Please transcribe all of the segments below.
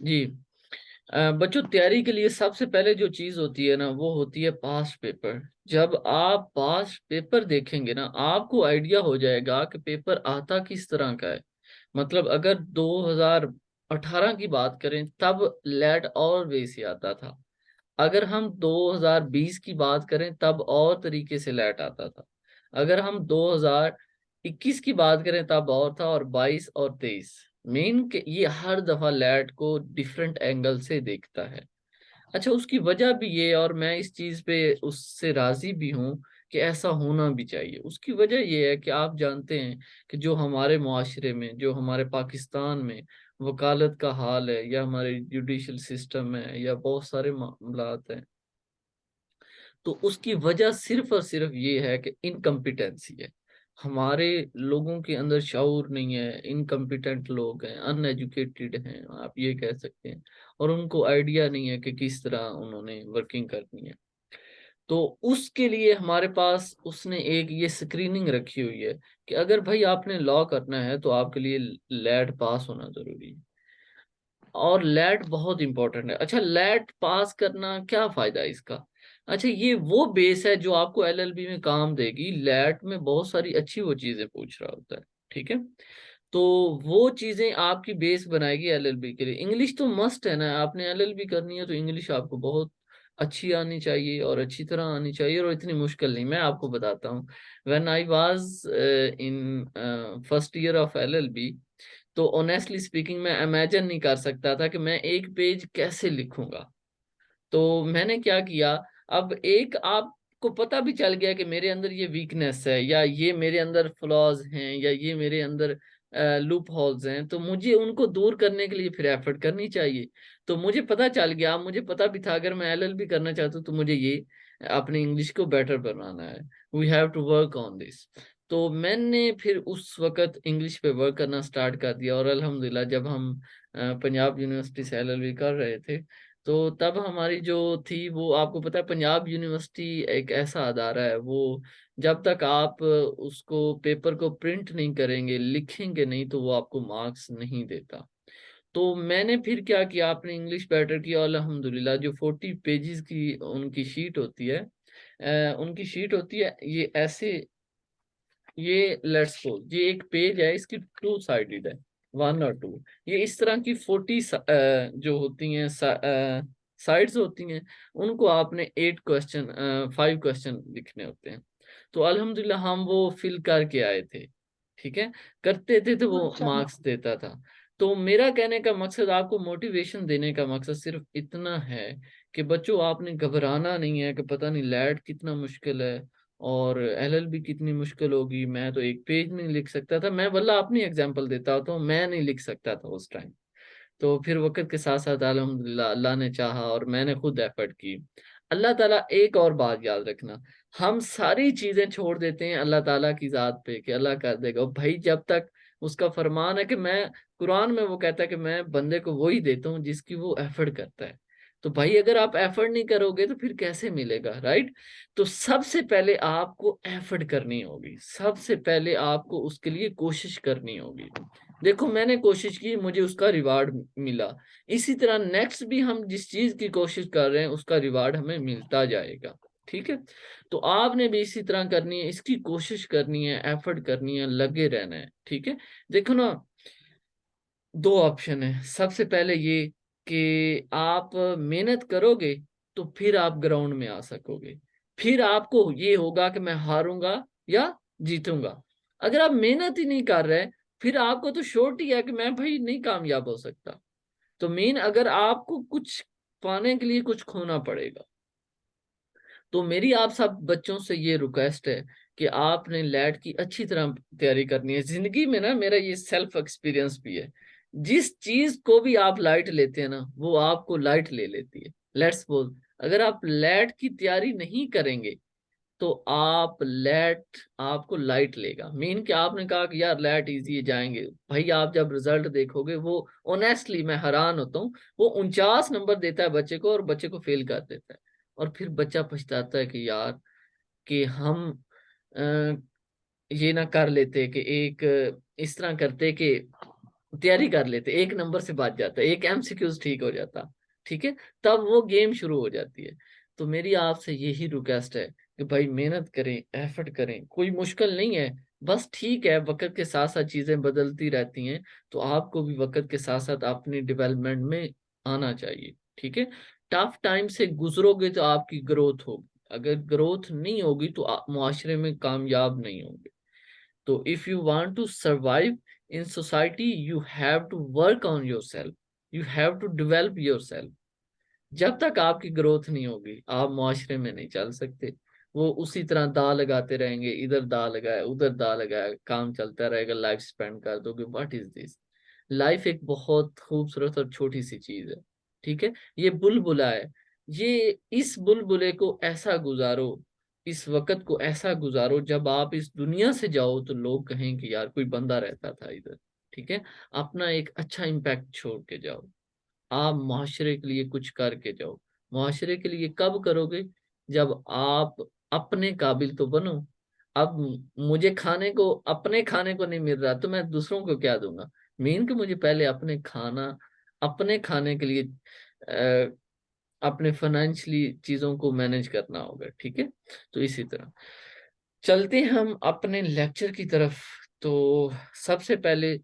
जी। बच्चों, तैयारी के लिए सबसे पहले जो चीज होती है ना, वो होती है पास्ट पेपर। जब आप पास्ट पेपर देखेंगे ना, आपको आइडिया हो जाएगा कि पेपर आता किस तरह का है। मतलब अगर 2018 की बात करें तब लेट और बेसी आता था। अगर हम 2020 की बात करें तब और तरीके से लेट आता था। अगर हम 2021 की बात करें तब और था, और 22 और 23 मेन के ये हर दफा लेट को डिफरेंट एंगल से देखता है। अच्छा, उसकी वजह भी ये, और मैं इस चीज पे उससे राजी भी हूँ कि ऐसा होना भी चाहिए। उसकी वजह ये है कि आप जानते हैं कि जो हमारे मुआशरे में, जो हमारे पाकिस्तान में वकालत का हाल है, या हमारे जुडिशल सिस्टम है, या बहुत सारे मामलात हैं, तो उसकी वजह सिर्फ और सिर्फ ये है कि इनकम्पिटेंसी है। हमारे लोगों के अंदर शऊर नहीं है, इनकम्पिटेंट लोग हैं, अनएजुकेटेड हैं, आप ये कह सकते हैं। और उनको आइडिया नहीं है कि किस तरह उन्होंने वर्किंग करनी है। तो उसके लिए हमारे पास उसने एक ये स्क्रीनिंग रखी हुई है कि अगर भाई आपने लॉ करना है तो आपके लिए लैट पास होना जरूरी है। और लैट बहुत इंपॉर्टेंट है। अच्छा, लैट पास करना क्या फायदा है इसका? अच्छा, ये वो बेस है जो आपको एलएलबी में काम देगी। लैट में बहुत सारी अच्छी वो चीजें पूछ रहा होता है, ठीक है। तो वो चीजें आपकी बेस बनाएगी एलएलबी के लिए। इंग्लिश तो मस्ट है ना, आपने एलएलबी करनी है तो इंग्लिश आपको बहुत अच्छी आनी चाहिए, और अच्छी तरह आनी चाहिए, और इतनी मुश्किल नहीं। मैं आपको बताता हूँ, when I was in first year of LLB, तो ऑनेस्टली स्पीकिंग मैं इमेजिन नहीं कर सकता था कि मैं एक पेज कैसे लिखूंगा। तो मैंने क्या किया, अब एक आपको पता भी चल गया कि मेरे अंदर ये वीकनेस है, या ये मेरे अंदर फ्लॉज हैं, या ये मेरे अंदर लूप होल्स हैं, तो मुझे उनको दूर करने के लिए फिर एफर्ट करनी चाहिए। तो मुझे पता चल गया, मुझे पता भी था अगर मैं एलएलबी करना चाहता हूँ तो मुझे ये अपनी इंग्लिश को बेटर बनाना है। We have to work on this. तो मैंने फिर उस वक्त इंग्लिश पे वर्क करना स्टार्ट कर दिया, और अल्हम्दुलिल्लाह जब हम पंजाब यूनिवर्सिटी से एलएलबी कर रहे थे, तो तब हमारी जो थी, वो आपको पता है पंजाब यूनिवर्सिटी एक ऐसा अदारा है, वो जब तक आप उसको पेपर को प्रिंट नहीं करेंगे, लिखेंगे नहीं, तो वो आपको मार्क्स नहीं देता। तो मैंने फिर क्या किया, आपने इंग्लिश बेटर किया, और अल्हम्दुलिल्लाह जो 40 पेजेस की उनकी शीट होती है, उनकी शीट होती है ये ऐसे, ये लेट्स सपोज ये एक पेज है, इसकी टू साइडेड है, वन और टू। ये इस तरह की 40 जो होती हैं साइड्स होती हैं, उनको आपने 8 क्वेश्चन, 5 क्वेश्चन लिखने होते हैं। तो अल्हम्दुलिल्लाह हम वो फिल करके आए थे, ठीक है। करते थे तो वो अच्छा। मार्क्स देता था। तो मेरा कहने का मकसद, आपको मोटिवेशन देने का मकसद सिर्फ इतना है कि बच्चों आपने घबराना नहीं है कि पता नहीं लैट कितना मुश्किल है और एलएलबी कितनी मुश्किल होगी, मैं तो एक पेज नहीं लिख सकता था। मैं वल्ला अपनी एग्जांपल देता हूँ, तो मैं नहीं लिख सकता था उस टाइम। तो फिर वक्त के साथ साथ अल्हम्दुलिल्लाह अल्लाह ने चाहा और मैंने खुद एफर्ट की। अल्लाह ताला, एक और बात याद रखना, हम सारी चीजें छोड़ देते हैं अल्लाह ताला की जात पे कि अल्लाह कर देगा। और भाई जब तक उसका फरमान है कि मैं, कुरान में वो कहता है कि मैं बंदे को वही देता हूँ जिसकी वो एफर्ट करता है। तो भाई अगर आप एफर्ट नहीं करोगे तो फिर कैसे मिलेगा, राइट? तो सबसे पहले आपको एफर्ट करनी होगी, सबसे पहले आपको उसके लिए कोशिश करनी होगी। देखो मैंने कोशिश की, मुझे उसका रिवार्ड मिला। इसी तरह नेक्स्ट भी हम जिस चीज की कोशिश कर रहे हैं उसका रिवार्ड हमें मिलता जाएगा, ठीक है। तो आपने भी इसी तरह करनी है, इसकी कोशिश करनी है, एफर्ट करनी है, लगे रहना है, ठीक है। देखो ना, दो ऑप्शन है। सबसे पहले ये कि आप मेहनत करोगे तो फिर आप ग्राउंड में आ सकोगे, फिर आपको ये होगा कि मैं हारूंगा या जीतूंगा। अगर आप मेहनत ही नहीं कर रहे, फिर आपको तो शोर्ट ही है कि मैं भाई नहीं कामयाब हो सकता। तो मेन, अगर आपको कुछ पाने के लिए कुछ खोना पड़ेगा। तो मेरी आप सब बच्चों से ये रिक्वेस्ट है कि आपने लैट की अच्छी तरह तैयारी करनी है। जिंदगी में ना, मेरा ये सेल्फ एक्सपीरियंस भी है, जिस चीज को भी आप लाइट लेते हैं ना, वो आपको लाइट ले लेती है। लेट्स बोल, अगर आप लैट की तैयारी नहीं करेंगे तो आप लैट आपको लाइट लेगा। मीन कि आपने कहा कि यार लैट इजी है, जाएंगे। भाई आप जब रिजल्ट देखोगे, वो ऑनेस्टली मैं हैरान होता हूँ, वो 49 नंबर देता है बच्चे को और बच्चे को फेल कर देता है। और फिर बच्चा पछताता है कि यार, कि हम अ, ये ना कर लेते कि एक इस तरह करते कि तैयारी कर लेते, एक नंबर से बच जाता, एक एमसीक्यूज ठीक हो जाता, ठीक है, तब वो गेम शुरू हो जाती है। तो मेरी आपसे यही रिक्वेस्ट है कि भाई मेहनत करें, एफर्ट करें, कोई मुश्किल नहीं है। बस ठीक है, वक्त के साथ साथ चीजें बदलती रहती हैं, तो आपको भी वक्त के साथ साथ अपनी डेवलपमेंट में आना चाहिए, ठीक है। टफ टाइम से गुजरोगे तो आपकी ग्रोथ होगी, अगर ग्रोथ नहीं होगी तो आप मुआशरे में कामयाब नहीं होंगे। तो if you want to survive in society, you have to work on your self, you have to develop your self. जब तक आपकी ग्रोथ नहीं होगी आप मुआशरे में नहीं चल सकते। वो उसी तरह दा लगाते रहेंगे, इधर दा लगाया उधर दा लगाया, काम चलता रहेगा, लाइफ स्पेंड कर दोगे। What is this? लाइफ एक बहुत खूबसूरत और छोटी सी चीज है, ठीक है। ये बुलबुला है, ये इस बुलबुले को ऐसा गुजारो, इस वक्त को ऐसा गुजारो, जब आप इस दुनिया से जाओ तो लोग कहें कि यार कोई बंदा रहता था इधर, ठीक है। अपना एक अच्छा इम्पैक्ट छोड़ के जाओ, आप मुआशरे के लिए कुछ करके जाओ। मुआशरे के लिए कब करोगे? जब आप अपने काबिल तो बनो। अब मुझे खाने को, अपने खाने को नहीं मिल रहा तो मैं दूसरों को क्या दूंगा? मेन कि मुझे पहले अपने खाना, अपने खाने के लिए अपने फाइनेंशियली चीजों को मैनेज करना होगा, ठीक है। तो इसी तरह चलते हैं हम अपने लेक्चर की तरफ। तो सबसे पहले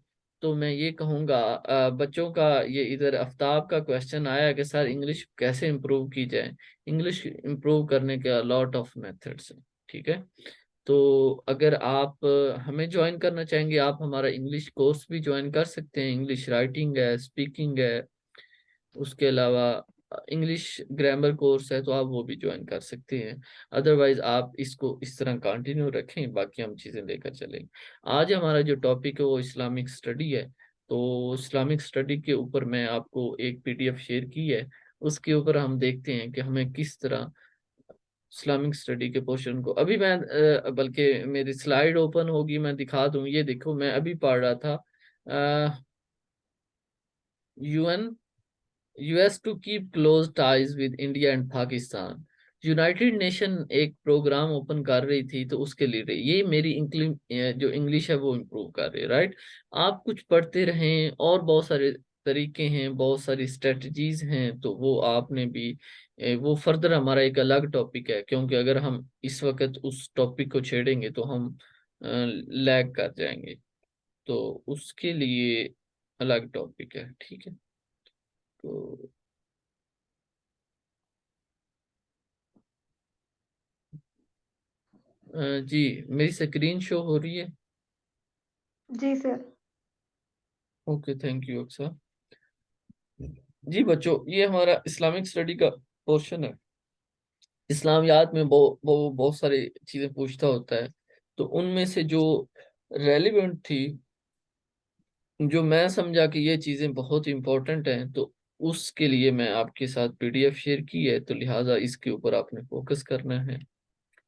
तो मैं ये कहूँगा, बच्चों का ये इधर आफ्ताब का क्वेश्चन आया कि सर इंग्लिश कैसे इम्प्रूव की जाए। इंग्लिश इम्प्रूव करने के लॉट ऑफ मेथड्स हैं, ठीक है। तो अगर आप हमें ज्वाइन करना चाहेंगे, आप हमारा इंग्लिश कोर्स भी ज्वाइन कर सकते हैं। इंग्लिश राइटिंग है, स्पीकिंग है, उसके अलावा इंग्लिश ग्रामर कोर्स है, तो आप वो भी ज्वाइन कर सकते हैं। अदरवाइज आप इसको इस तरह कंटिन्यू रखें, बाकी हम चीज़ें लेकर चलेंगे। आज हमारा जो टॉपिक है वो इस्लामिक स्टडी है। तो इस्लामिक स्टडी के ऊपर मैं आपको एक पीडीएफ शेयर की है, उसके ऊपर हम देखते हैं कि हमें किस तरह इस्लामिक स्टडी के पोर्शन को, अभी मैं बल्कि मेरी स्लाइड ओपन होगी, मैं दिखा दूं। ये देखो मैं अभी पढ़ रहा था, UN US to keep close ties with India and Pakistan. United Nation एक प्रोग्राम ओपन कर रही थी, तो उसके लिए ये मेरी जो इंग्लिश है वो इम्प्रूव कर रही है, राइट। आप कुछ पढ़ते रहें, और बहुत सारे तरीके हैं, बहुत सारी स्ट्रेटजीज हैं, तो वो आपने भी वो फर्दर हमारा एक अलग टॉपिक है, क्योंकि अगर हम इस वक्त उस टॉपिक को छेड़ेंगे तो हम लैग कर जाएंगे। तो उसके लिए अलग टॉपिक है, ठीक है। तो जी, मेरी स्क्रीन शो हो रही है? जी सर। ओके, थैंक यू अक्सर। जी बच्चों, ये हमारा इस्लामिक स्टडी का पोर्शन है। इस्लामियात में बहुत सारी चीजें पूछता होता है, तो उनमें से जो रेलिवेंट थी, जो मैं समझा कि ये चीजें बहुत इंपॉर्टेंट हैं, तो उसके लिए मैं आपके साथ पीडीएफ शेयर की है, तो लिहाजा इसके ऊपर आपने फोकस करना है।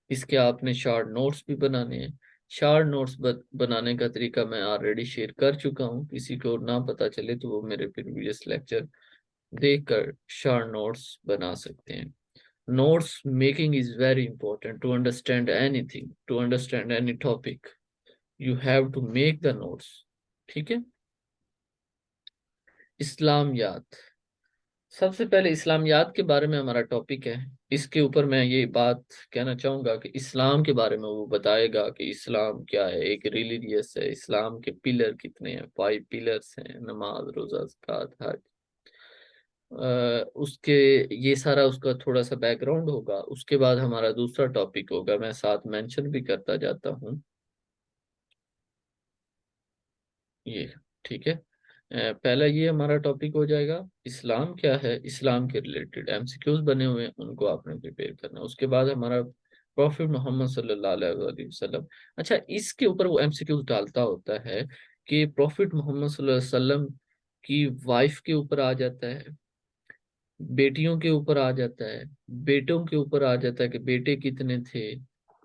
इसके आपने शार्ट नोट्स भी बनाने हैं। शार्ट नोट्स बनाने का तरीका मैं ऑलरेडी शेयर कर चुका हूँ, किसी को ना पता चले तो वो मेरे प्रीवियस लेक्चर देखकर शार्ट नोट्स बना सकते हैं। Notes making is very important to understand anything, to understand any topic, you have to make the notes, ठीक है। इस्लामियात, सबसे पहले इस्लामियात के बारे में हमारा टॉपिक है। इसके ऊपर मैं ये बात कहना चाहूंगा कि इस्लाम के बारे में वो बताएगा कि इस्लाम क्या है, एक रिलीजियस है, इस्लाम के पिलर कितने हैं, 5 पिलर्स हैं, नमाज, रोजा, ज़कात, हज। उसके ये सारा उसका थोड़ा सा बैकग्राउंड होगा। उसके बाद हमारा दूसरा टॉपिक होगा, मैं साथ मेंशन भी करता जाता हूँ ये, ठीक है। पहला ये हमारा टॉपिक हो जाएगा, इस्लाम क्या है, इस्लाम के रिलेटेड एमसीक्यूज बने हुए हैं, उनको आपने प्रिपेयर करना है। उसके बाद हमारा प्रॉफिट मोहम्मद सल्लल्लाहु अलैहि वसल्लम। अच्छा, इसके ऊपर वो एमसीक्यूज डालता होता है कि प्रॉफिट मोहम्मद सल्लल्लाहु अलैहि वसल्लम की वाइफ के ऊपर आ जाता है, बेटियों के ऊपर आ जाता है, बेटों के ऊपर आ जाता है कि बेटे कितने थे,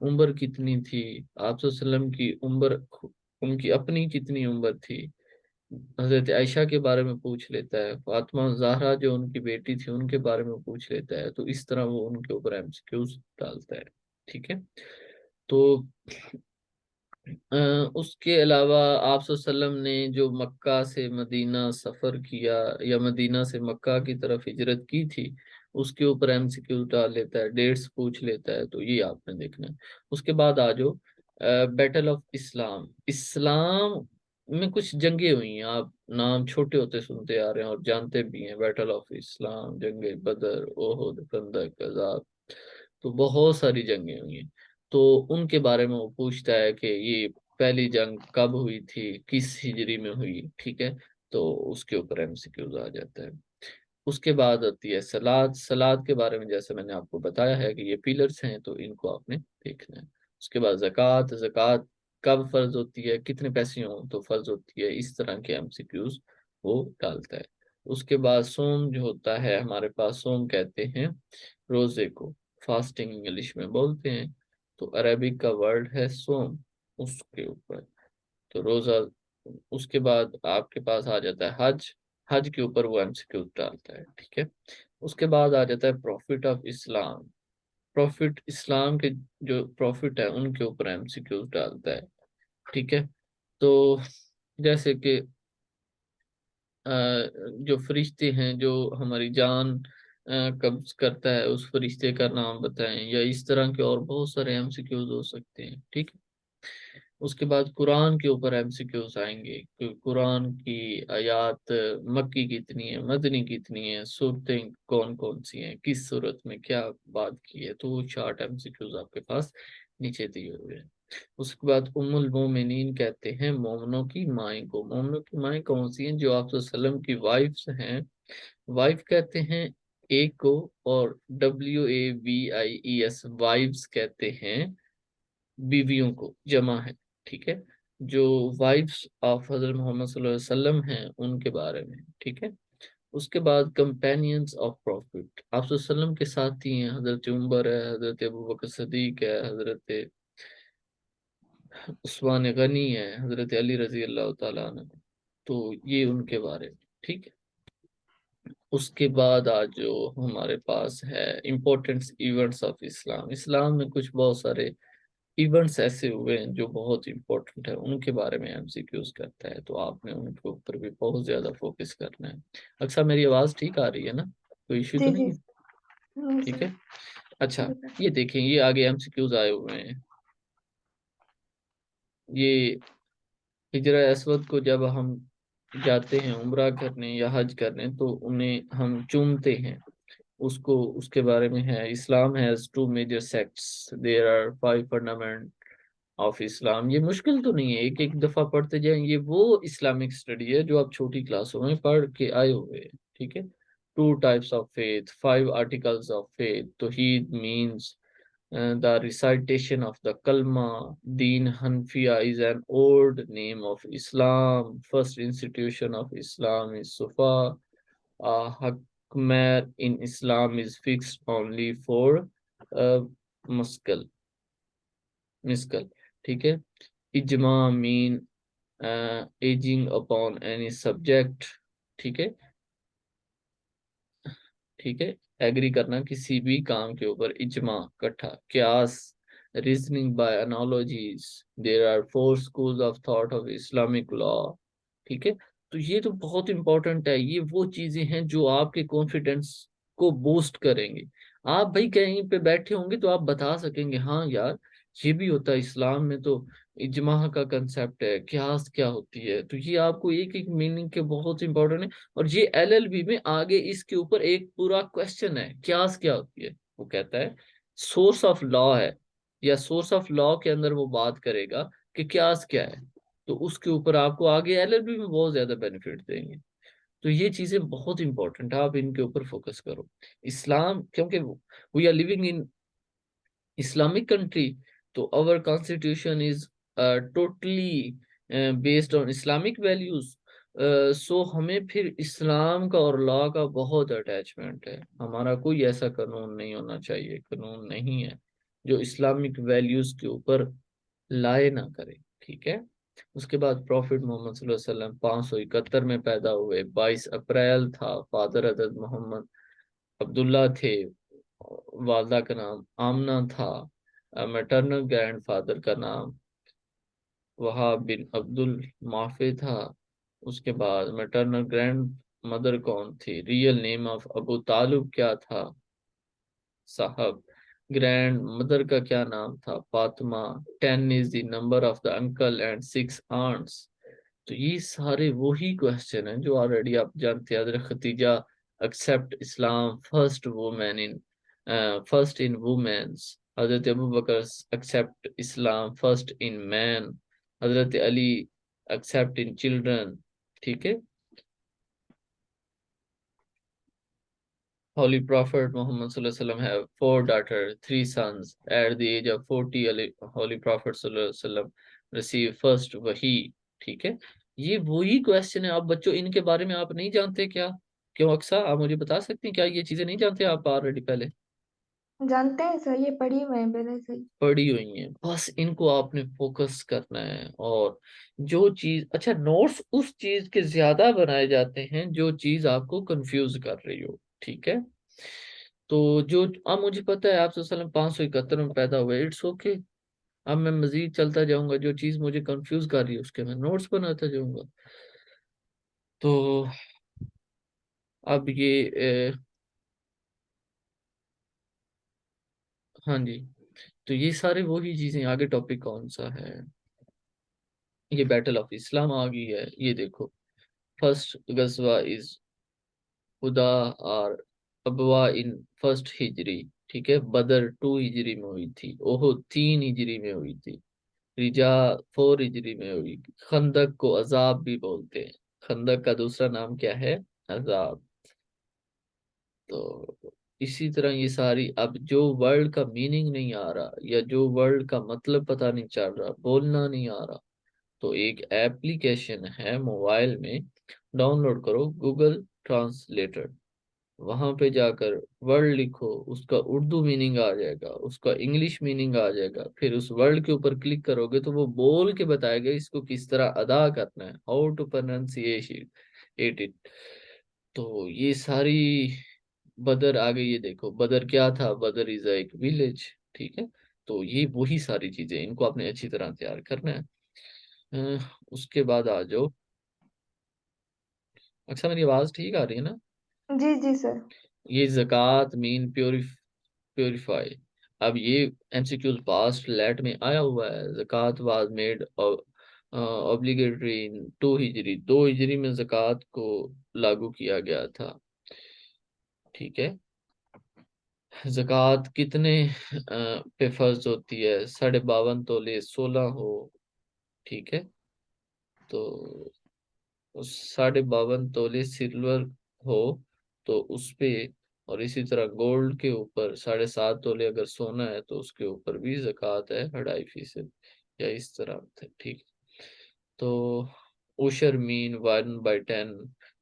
उम्र कितनी थी, आप सल्लम की उम्र, उनकी अपनी कितनी उम्र थी। हजरत आयशा के बारे में पूछ लेता है, फातिमा जहरा जो उनकी बेटी थी उनके बारे में पूछ लेता है। तो इस तरह वो उनके ऊपर एमसीक्यूज डालता है, ठीक है। तो उसके अलावा आप सल्लम ने जो मक्का से मदीना सफर किया या मदीना से मक्का की तरफ हिजरत की थी, उसके ऊपर एमसीक्यू डाल लेता है, डेट्स पूछ लेता है, तो ये आपने देखना है। उसके बाद आ जाओ बैटल ऑफ इस्लाम। इस्लाम में कुछ जंगे हुई हैं, आप नाम छोटे होते सुनते आ रहे हैं और जानते भी हैं। बैटल ऑफ इस्लाम, जंगे बदर, ओहद, खंदक, अज़ाब, तो बहुत सारी जंगें हुई हैं। तो उनके बारे में वो पूछता है कि ये पहली जंग कब हुई थी, किस हिजरी में हुई, ठीक है। तो उसके ऊपर एमसीक्यूज आ जाता है। उसके बाद आती है सलाद। सलाद के बारे में जैसे मैंने आपको बताया है कि ये पिलर्स हैं, तो इनको आपने देखना है। उसके बाद जक़ात। जक़ात कब फर्ज होती है, कितने पैसे हों तो फर्ज होती है, इस तरह के एमसीक्यूज वो डालता है। उसके बाद सोम जो होता है हमारे पास, सोम कहते हैं रोजे को, फास्टिंग इंग्लिश में बोलते हैं। तो अरबिक का वर्ड है सोम, उसके ऊपर तो रोजा। उसके बाद आपके पास आ जाता है हज। हज के ऊपर वो एमसीक्यू डालता है, ठीक है। उसके बाद आ जाता है प्रॉफिट ऑफ इस्लाम। प्रॉफिट इस्लाम के जो प्रॉफिट है उनके ऊपर एमसीक्यू डालता है, ठीक है। तो जैसे कि अ, जो फरिश्ते हैं जो हमारी जान कब्ज करता है, उस फरिश्ते का नाम बताएं, या इस तरह के और बहुत सारे एमसीक्यूज हो सकते हैं, ठीक है। उसके बाद कुरान के ऊपर एमसीक्यूज आएंगे कि कुरान की आयात मक्की कितनी है, मदनी कितनी है, सूरतें कौन कौन सी हैं, किस सूरत में क्या बात की है, तो वो चार्ट एमसीक्यूज आपके पास नीचे दिए हुए हैं। उसके बाद उम्मुल मोमिनीन कहते हैं मोमनों की माएँ को। मोमनों की माएँ कौन सी हैं, जो आप वसल्लम की वाइफ्स हैं। वाइफ कहते हैं एक को, और WAVIES वाइफ्स कहते हैं बीवियों को, जमा है, ठीक है। जो वाइफ्स ऑफ हजरत मोहम्मद सल्लल्लाहु अलैहि वसल्लम हैं उनके बारे में, ठीक है। उसके बाद कंपेनियंस ऑफ प्रॉफिट, आप वसल्लम के साथी हैं, हजरत उमर है, हजरत अबू बकर सदीक है, हजरत उस्मान गनी है, हजरत अली रजी अल्लाह तआला अन्हु। तो ये उनके बारे में, ठीक है। उसके बाद आज जो हमारे पास है इम्पोर्टेंट इवेंट्स ऑफ इस्लाम। इस्लाम में कुछ बहुत सारे इवेंट्स ऐसे हुए हैं जो बहुत इंपॉर्टेंट है, उनके बारे में एमसीक्यूज करता है, तो आपने उनके ऊपर भी बहुत ज्यादा फोकस करना है। अक्सर मेरी आवाज ठीक आ रही है ना, कोई इश्यू तो जी, नहीं जी, है? नहीं ठीक सर। है। अच्छा, जी सर। ये देखें, ये आगे एमसीक्यूज आए हुए हैं। ये हिजरा असवद को जब हम जाते हैं उम्रा करने या हज करने, तो उन्हें हम चूमते हैं उसको। उसके बारे में है, Islam has two major sects, there are five fundament of Islam. ये मुश्किल तो नहीं है, एक एक दफा पढ़ते जाएं। ये वो इस्लामिक स्टडी है जो आप छोटी क्लासों में पढ़ के आए हुए हैं, ठीक है। Two types of faith, five articles of faith. तौहीद means the recitation of the Kalma. Deen Hanfiya is an old name of Islam. First institution of Islam is Sufa. Hakmer in Islam is fixed only for uh, muskal, miskal, ठीक है। इजमा mean agreeing upon any subject, ठीक है। ठीक है, agree करना किसी भी काम के ऊपर, इजमा इकट्ठा। क्यास, reasoning by analogies. There are four schools of thought of Islamic law, ठीक है। तो ये तो बहुत इंपॉर्टेंट है, ये वो चीजें हैं जो आपके कॉन्फिडेंस को बूस्ट करेंगे। आप भाई कहीं पे बैठे होंगे तो आप बता सकेंगे हाँ यार, ये भी होता है इस्लाम में, तो इजमा का कंसेप्ट है, क्यास क्या होती है, तो ये आपको एक एक मीनिंग के बहुत इंपॉर्टेंट है। और ये LLB में आगे इसके ऊपर एक पूरा क्वेश्चन है, क्यास क्या होती है। वो कहता है सोर्स ऑफ लॉ है, या सोर्स ऑफ लॉ के अंदर वो बात करेगा कि क्यास क्या है। तो उसके ऊपर आपको आगे LLB में बहुत ज्यादा बेनिफिट देंगे। तो ये चीजें बहुत इंपॉर्टेंट है, आप इनके ऊपर फोकस करो। इस्लाम, क्योंकि we are living in Islamic country, तो our constitution is totally based on Islamic values. So हमें फिर इस्लाम का और लॉ का बहुत अटैचमेंट है। हमारा कोई ऐसा कानून नहीं होना चाहिए, कानून नहीं है जो इस्लामिक वैल्यूज के ऊपर लाए ना करे, ठीक है। उसके बाद प्रॉफिट मोहम्मद सल्लल्लाहु अलैहि वसल्लम 571 में पैदा हुए, 22 अप्रैल था। फादर हजरत मोहम्मद अब्दुल्ला थे, वालदा का नाम आमना था। मैटरनल ग्रैंड फादर का नाम वहाब बिन अब्दुल माफे था। उसके बाद मैटरनल ग्रैंड मदर कौन थी, real name of Abu Talib क्या था साहब। ग्रैंड मदर का क्या नाम था, Fatima. 10 is the number of the uncle and 6 aunts. तो ये सारे वही क्वेश्चन हैं जो ऑलरेडी आप जानते हैं। Hazrat Khadija accept Islam first women in first in womens. Hazrat Abu Bakr accept Islam first in man. Hazrat Ali accept in children. ठीक है। Holy Prophet Muhammad Sallallahu Alaihi Wasallam have four daughters, three sons. At the age of 40, Holy Prophet Sallallahu Alaihi Wasallam received first wahi. ठीक है। ये वही question है। आप बच्चों इनके बारे में आप नहीं जानते क्या? क्यों अक्सा, आप मुझे बता सकते हैं क्या ये चीजें नहीं जानते आप ऑलरेडी पहले जानते हैं सर, ये पढ़ी हुए हैं पहले से ही। पढ़ी हुई हैं? बस इनको आपने फोकस करना है। और जो चीज अच्छा, नोट्स उस चीज के ज्यादा बनाए जाते हैं जो चीज आपको कंफ्यूज कर रही हो। ठीक है। तो जो अब मुझे पता है आप 571 में पैदा हुए, इट्स ओके। अब मैं मजीद चलता जाऊंगा, जो चीज मुझे कंफ्यूज कर रही है उसके मैं नोट्स बनाता जाऊंगा। तो अब ये हाँ जी। तो ये सारे वही चीजें, आगे टॉपिक कौन सा है, ये बैटल ऑफ इस्लाम आ गई है। ये देखो, फर्स्ट गजवा इज खुदा और अबवा इन फर्स्ट हिजरी। ठीक है। बदर 2 हिजरी में हुई थी। ओहो 3 हिजरी में हुई थी। रिजा 4 हिजरी में हुई। खंदक को अजाब भी बोलते हैं। खंदक का दूसरा नाम क्या है, अजाब। तो इसी तरह ये सारी, अब जो वर्ड का मीनिंग नहीं आ रहा या जो वर्ड का मतलब पता नहीं चल रहा, बोलना नहीं आ रहा, तो एक एप्लीकेशन है मोबाइल में, डाउनलोड करो गूगल ट्रांसलेटर। वहां पे जाकर वर्ड लिखो, उसका उर्दू मीनिंग आ जाएगा, उसका इंग्लिश मीनिंग आ जाएगा। फिर उस वर्ड के ऊपर क्लिक करोगे तो वो बोल के बताएगा इसको किस तरह अदा करना है, हाउ टू प्रोनाउंसिएट इट। तो ये सारी बदर आ गई। ये देखो बदर क्या था, बदर इज एक विलेज। ठीक है। तो ये वही सारी चीजें, इनको आपने अच्छी तरह तैयार करना है। उसके बाद आ जाओ। अच्छा, मेरी आवाज ठीक आ रही है ना? जी जी सर। ये जक़ात मीन प्योरीफाई। अब ये एमसीक्यूज पास्ट लेट में आया हुआ है। जक़ात वाज मेड ऑब्लिगेटरी इन 2 हिजरी। 2 हिजरी में जक़ात को लागू किया गया था। ठीक है। जक़ात कितने पे फर्ज होती है, 52.5 तोले 16 हो। ठीक है। तो 52.5 तोले सिल्वर हो तो उस पे, और इसी तरह गोल्ड के ऊपर 7.5 तोले अगर सोना है तो उसके ऊपर भी जक़ात है 2.5%, या इस तरह से। ठीक। तो ओशर मीन 1/10।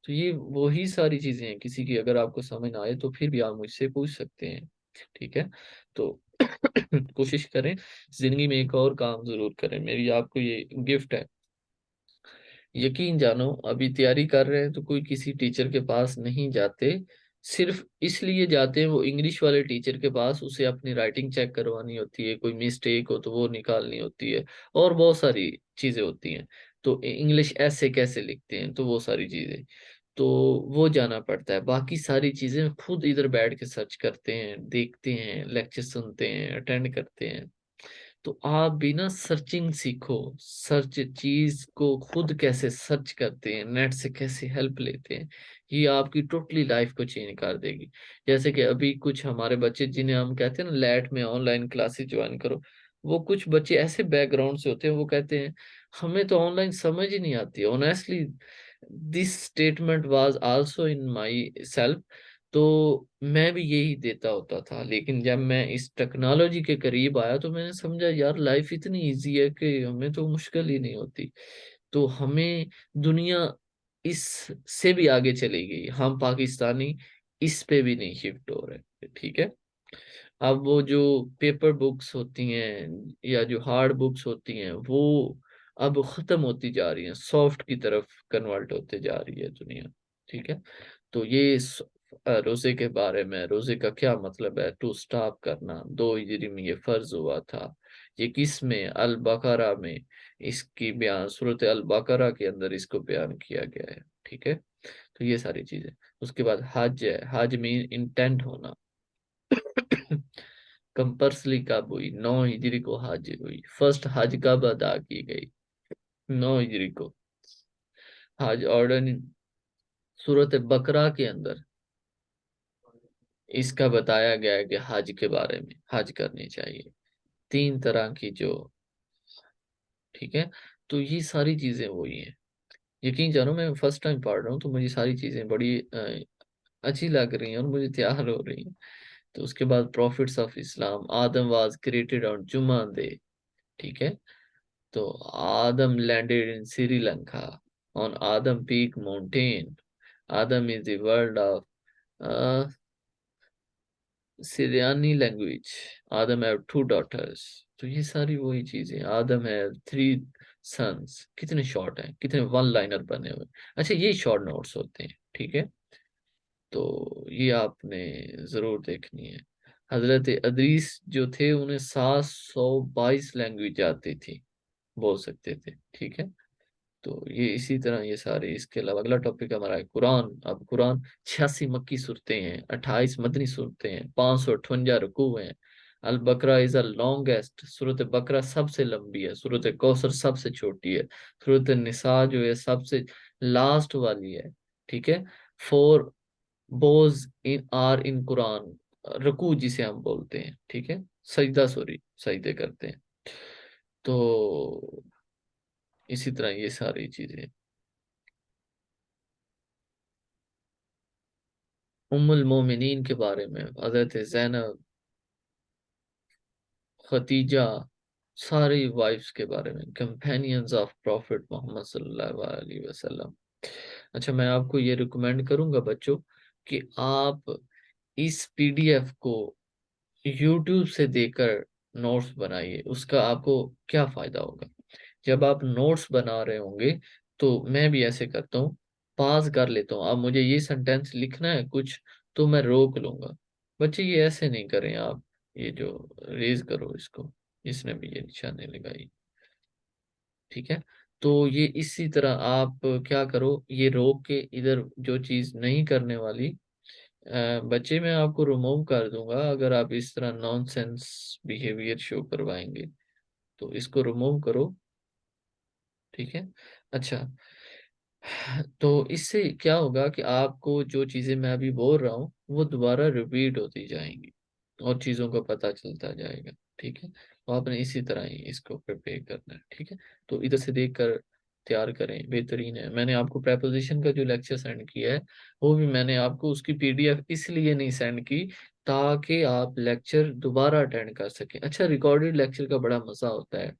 तो ये वही सारी चीजें हैं, किसी की अगर आपको समझ ना आए तो फिर भी आप मुझसे पूछ सकते हैं। ठीक है। तो कोशिश करें जिंदगी में एक और काम जरूर करें, मेरी आपको ये गिफ्ट है। यकीन जानो, अभी तैयारी कर रहे हैं तो कोई किसी टीचर के पास नहीं जाते। सिर्फ इसलिए जाते हैं वो इंग्लिश वाले टीचर के पास, उसे अपनी राइटिंग चेक करवानी होती है, कोई मिस्टेक हो तो वो निकालनी होती है, और बहुत सारी चीजें होती हैं। तो इंग्लिश ऐसे कैसे लिखते हैं, तो वो सारी चीजें, तो वो जाना पड़ता है। बाकी सारी चीजें खुद इधर बैठ के सर्च करते हैं, देखते हैं, लेक्चर सुनते हैं, अटेंड करते हैं। तो आप भी ना सर्चिंग सीखो, सर्च चीज को खुद कैसे सर्च करते हैं, नेट से कैसे हेल्प लेते हैं, ये आपकी टोटली लाइफ को चेंज कर देगी। जैसे कि अभी कुछ हमारे बच्चे जिन्हें हम कहते हैं ना लैट में ऑनलाइन क्लासेस ज्वाइन करो, वो कुछ बच्चे ऐसे बैकग्राउंड से होते हैं, वो कहते हैं हमें तो ऑनलाइन समझ ही नहीं आती। Honestly this statement was also in my self. तो मैं भी यही देता होता था, लेकिन जब मैं इस टेक्नोलॉजी के करीब आया तो मैंने समझा यार लाइफ इतनी इजी है कि हमें तो मुश्किल ही नहीं होती। तो हमें दुनिया इस से भी आगे चली गई, हम पाकिस्तानी इस पे भी नहीं शिफ्ट हो रहे। ठीक है। अब वो जो पेपर बुक्स होती हैं या जो हार्ड बुक्स होती हैं वो अब खत्म होती जा रही हैं, सॉफ्ट की तरफ कन्वर्ट होते जा रही है दुनिया। ठीक है। तो ये रोजे के बारे में, रोजे का क्या मतलब है, टू स्टॉप करना, 2 हिजरी में ये फर्ज हुआ था। ये किस में, अल बकरा में इसकी बयान, सूरत अल बकरा के अंदर इसको बयान किया गया है। ठीक है, तो ये सारी चीजें। उसके बाद हज है, हज में इंटेंट होना। कंपल्सरी कब हुई? 9 हिजरी को हज हुई। फर्स्ट हज कब अदा की गई? 9 हिजरी को। हज ऑर्डर सूरत बकरा के अंदर इसका बताया गया है कि हज के बारे में, हज करनी चाहिए। 3 तरह की जो, ठीक है, तो ये सारी चीजें वही हैं। यकीन जानो मैं फर्स्ट टाइम पढ़ रहा हूँ, तो मुझे सारी चीजें बड़ी अच्छी लग रही हैं और मुझे तैयार हो रही हैं। तो उसके बाद prophets of Islam, Adam was created on Juma day. ठीक है, तो Adam landed in Sri Lanka on Adam peak mountain. Adam is the world of Suryani language. Adam have 2 daughters। तो ये सारी वही चीजें। Adam have 3 sons। कितने शॉर्ट हैं, कितने वन लाइनर बने हुए। अच्छा, ये शॉर्ट नोट्स होते हैं। ठीक है, तो ये आपने जरूर देखनी है। हजरत अदरीस जो थे उन्हें 722 लैंग्वेज आती थी, बोल सकते थे। ठीक है, तो ये इसी तरह ये सारे। इसके अलावा अगला टॉपिक हमारा है कुरान। अब कुरान 86 मक्की सूरतें हैं, 28 मदनी सूरतें हैं, 558 रुकू हैं। अल बकरा इज अ लॉन्गेस्ट। सूरत बकरा सबसे लंबी है। सूरत कौसर सबसे छोटी है। सूरत निसा जो है सबसे लास्ट वाली है। ठीक है, 4 बोज इन आर इन कुरान। रुकू जिसे हम बोलते हैं, ठीक है, सजदा, सॉरी, सजदे करते हैं। तो इसी तरह ये सारी चीजें। उम्मुल मोमिनीन के बारे में, हजरत जैनब, खतीजा, सारी वाइफ्स के बारे में, कंपेनियंस ऑफ प्रॉफिट मोहम्मद सल्लल्लाहु अलैहि वसल्लम। अच्छा, मैं आपको ये रिकमेंड करूंगा बच्चों कि आप इस पीडीएफ को यूट्यूब से देखकर नोट्स बनाइए। उसका आपको क्या फायदा होगा? जब आप नोट्स बना रहे होंगे, तो मैं भी ऐसे करता हूँ, पास कर लेता हूँ। अब मुझे ये सेंटेंस लिखना है कुछ, तो मैं रोक लूंगा। बच्चे ये ऐसे नहीं करें आप। ये जो रेज करो इसको, इसने भी ये निशानी लगाई। ठीक है, तो ये इसी तरह आप क्या करो, ये रोक के इधर जो चीज नहीं करने वाली, बच्चे मैं आपको रिमूव कर दूंगा अगर आप इस तरह नॉनसेंस बिहेवियर शो करवाएंगे। तो इसको रिमूव करो। ठीक है, अच्छा, तो इससे क्या होगा कि आपको जो चीजें मैं अभी बोल रहा हूँ वो दोबारा रिपीट होती जाएंगी और चीजों का पता चलता जाएगा। ठीक है, तो आपने इसी तरह ही इसको प्रिपेयर करना है। ठीक है, तो इधर से देख कर तैयार करें, बेहतरीन है। मैंने आपको प्रेपोजिशन का जो लेक्चर सेंड किया है, वो भी मैंने आपको उसकी पीडीएफ इसलिए नहीं सेंड की ताकि आप लेक्चर दोबारा अटेंड कर सकें। अच्छा, रिकॉर्डेड लेक्चर का बड़ा मजा होता है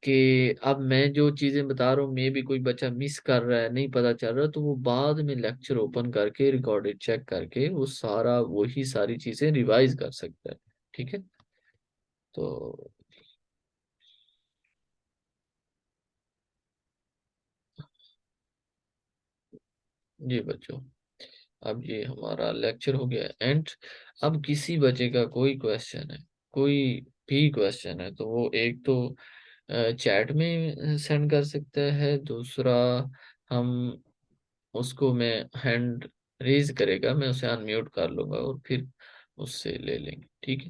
कि अब मैं जो चीजें बता रहा हूँ, मे भी कोई बच्चा मिस कर रहा है, नहीं पता चल रहा, तो वो बाद में लेक्चर ओपन करके रिकॉर्डेड चेक करके वो सारा वही सारी चीजें रिवाइज कर सकता है। ठीक है, तो ये बच्चों, अब ये हमारा लेक्चर हो गया एंड। अब किसी बच्चे का कोई क्वेश्चन है, कोई भी क्वेश्चन है, तो वो एक तो चैट में सेंड कर सकता है। दूसरा, हम उसको मैं हैंड रेज करेगा, मैं उसे अनम्यूट कर लूंगा और फिर उससे ले लेंगे। ठीक है,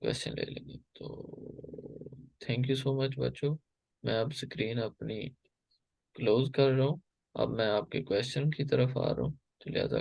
क्वेश्चन ले लेंगे। तो थैंक यू सो मच बच्चों। मैं अब स्क्रीन अपनी क्लोज कर रहा हूँ। अब मैं आपके क्वेश्चन की तरफ आ रहा हूँ, तो लिहाजा